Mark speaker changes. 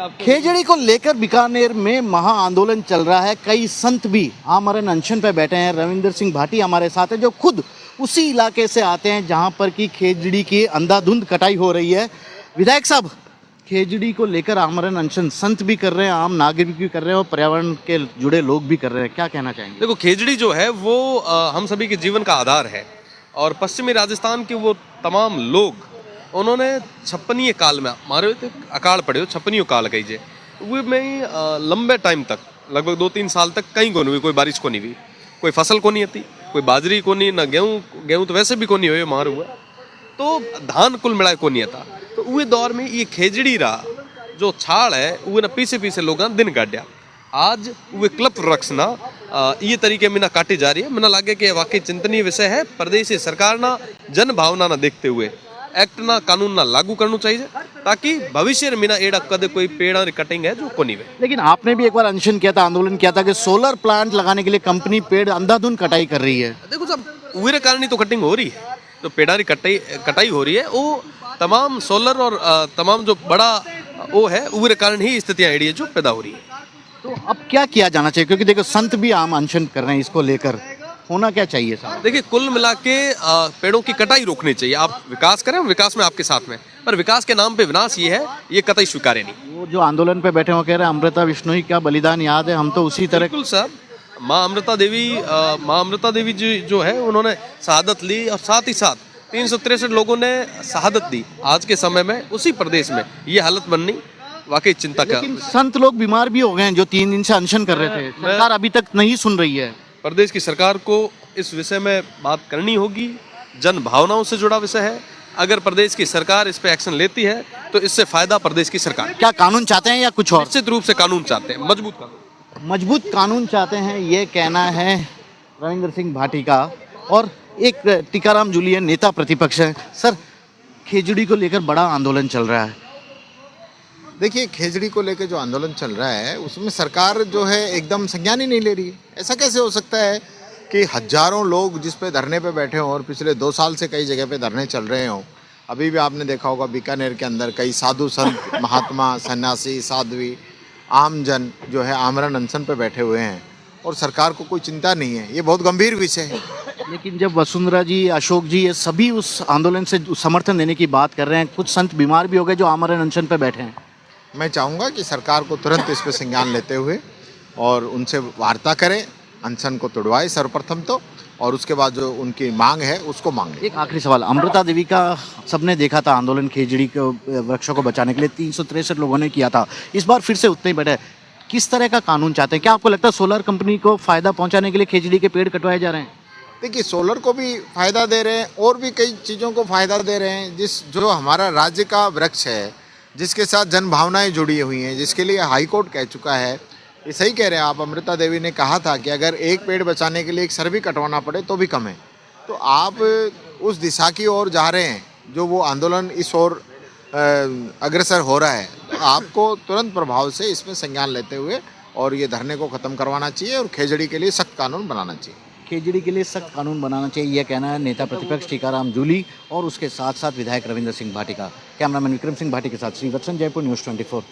Speaker 1: खेजड़ी को लेकर बीकानेर में महा आंदोलन चल रहा है। कई संत भी आमरण अनशन पे बैठे हैं। रविंदर सिंह भाटी हमारे साथ है, जो खुद उसी इलाके से आते हैं जहां पर की खेजड़ी की अंधाधुंध कटाई हो रही है। विधायक साहब, खेजड़ी को लेकर आमरण अनशन संत भी कर रहे हैं, आम नागरिक भी कर रहे हैं और पर्यावरण के जुड़े लोग भी कर रहे हैं, क्या कहना चाहेंगे?
Speaker 2: देखो, खेजड़ी जो है वो हम सभी के जीवन का आधार है। और पश्चिमी राजस्थान के वो तमाम लोग उन्होंने छप्पनीय काल में मारे थे, अकाल पड़े हो छप्पनीय काल कहीजे वे में लंबे टाइम तक लगभग 2-3 साल तक कहीं को नहीं हुई, कोई बारिश को नहीं हुई, कोई फसल को नहीं आती, कोई बाजरी को नहीं, ना गेहूँ तो वैसे भी को नहीं हुए मार हुआ, तो धान कुल मिलाए को नहीं आता। तो वे दौर में ये खेजड़ी रहा जो छाड़ है वे ना पीछे लोग दिन काटिया। आज वे क्लब वृक्ष ना ये तरीके में ना काटी जा रही है। मैंने लागे कि वाकई चिंतनीय विषय है। प्रदेश सरकार ना जन भावना ना देखते हुए एक्ट ना कानून ना लागू करना चाहिए, ताकि भविष्य में ना एड़ा कदे कोई पेड़ कटिंग है जो को नहीं।
Speaker 1: लेकिन आपने भी एक बार अनशन किया था, आंदोलन किया था कि सोलर प्लांट लगाने के लिए कंपनी पेड़ अंधाधुंध कटाई कर रही है।
Speaker 2: देखो साहब, उरे कारण ही तो कटिंग हो रही है, जो पेड़ारी कटाई हो रही है वो तमाम सोलर और तमाम जो बड़ा वो है उरे कारण ही स्थितियाँ एड़ी है जो पैदा हो रही है।
Speaker 1: तो अब क्या किया जाना चाहिए, क्योंकि देखो संत भी आम अनशन कर रहे हैं, इसको लेकर होना क्या चाहिए साहब?
Speaker 2: देखिए, कुल मिला के पेड़ों की कटाई रोकनी चाहिए। आप विकास करें, विकास में आपके साथ में, पर विकास के नाम पे विनाश ये है, ये कतई स्वीकार्य नहीं।
Speaker 1: वो जो आंदोलन पे बैठे हो कह रहे हैं अमृता विश्नोई का बलिदान याद है, हम तो उसी तरह।
Speaker 2: बिल्कुल सर, माँ अमृता देवी जी जो है उन्होंने शहादत ली और साथ ही साथ 363 लोगों ने शहादत दी। आज के समय में उसी प्रदेश में ये हालत बननी वाकई चिंता का।
Speaker 1: संत लोग बीमार भी हो गए हैं जो 3 दिन से अनशन कर रहे थे, सरकार अभी तक नहीं सुन रही है।
Speaker 2: प्रदेश की सरकार को इस विषय में बात करनी होगी। जन भावनाओं से जुड़ा विषय है। अगर प्रदेश की सरकार इस पे एक्शन लेती है तो इससे फायदा प्रदेश की सरकार।
Speaker 1: क्या कानून चाहते हैं या कुछ और?
Speaker 2: निश्चित रूप से कानून चाहते हैं,
Speaker 1: मजबूत कानून चाहते हैं, ये कहना है रविंदर सिंह भाटी का। और एक टीकाराम जूलियन नेता प्रतिपक्ष है। सर, खेजड़ी को लेकर बड़ा आंदोलन चल रहा है।
Speaker 3: देखिए, खेजड़ी को लेकर जो आंदोलन चल रहा है उसमें सरकार जो है एकदम संज्ञान ही नहीं ले रही है। ऐसा कैसे हो सकता है कि हजारों लोग जिस पे धरने पे बैठे हों और पिछले 2 साल से कई जगह पे धरने चल रहे हों। अभी भी आपने देखा होगा बीकानेर के अंदर कई साधु संत, महात्मा, सन्यासी, साध्वी, आम जन जो है आमरण अनशन पे बैठे हुए हैं और सरकार को कोई चिंता नहीं है। ये बहुत गंभीर विषय है।
Speaker 1: लेकिन जब वसुंधरा जी, अशोक जी, ये सभी उस आंदोलन से समर्थन देने की बात कर रहे हैं, कुछ संत बीमार भी हो गए जो आमरण अनशन पे बैठे हैं।
Speaker 3: मैं चाहूँगा कि सरकार को तुरंत इस पर संज्ञान लेते हुए और उनसे वार्ता करें, अनशन को तोड़वाए सर्वप्रथम तो, और उसके बाद जो उनकी मांग है उसको मांगे।
Speaker 1: एक आखिरी सवाल, अमृता देवी का सबने देखा था आंदोलन, खेजड़ी को वृक्षों को बचाने के लिए 363 लोगों ने किया था। इस बार फिर से उतने ही बैठे। किस तरह का कानून चाहते हैं? क्या आपको लगता है सोलर कंपनी को फायदा पहुंचाने के लिए खेजड़ी के पेड़ कटवाए जा रहे हैं?
Speaker 3: देखिए, सोलर को भी फायदा दे रहे हैं और भी कई चीज़ों को फायदा दे रहे हैं। जो हमारा राज्य का वृक्ष है, जिसके साथ जन भावनाएं जुड़ी हुई हैं, जिसके लिए हाई कोर्ट कह चुका है। ये सही कह रहे हैं आप, अमृता देवी ने कहा था कि अगर एक पेड़ बचाने के लिए एक सर भी कटवाना पड़े तो भी कम है। तो आप उस दिशा की ओर जा रहे हैं, जो वो आंदोलन इस ओर अग्रसर हो रहा है। तो आपको तुरंत प्रभाव से इसमें संज्ञान लेते हुए और ये धरने को ख़त्म करवाना चाहिए और खेजड़ी के लिए सख्त कानून बनाना चाहिए।
Speaker 1: खेजड़ी के लिए सख्त कानून बनाना चाहिए, यह कहना है नेता प्रतिपक्ष टीकाराम जूली और उसके साथ साथ विधायक रविंदर सिंह भाटी का। कैमरामैन विक्रम सिंह भाटी के साथ श्रीवत्सन, जयपुर, न्यूज़ 24।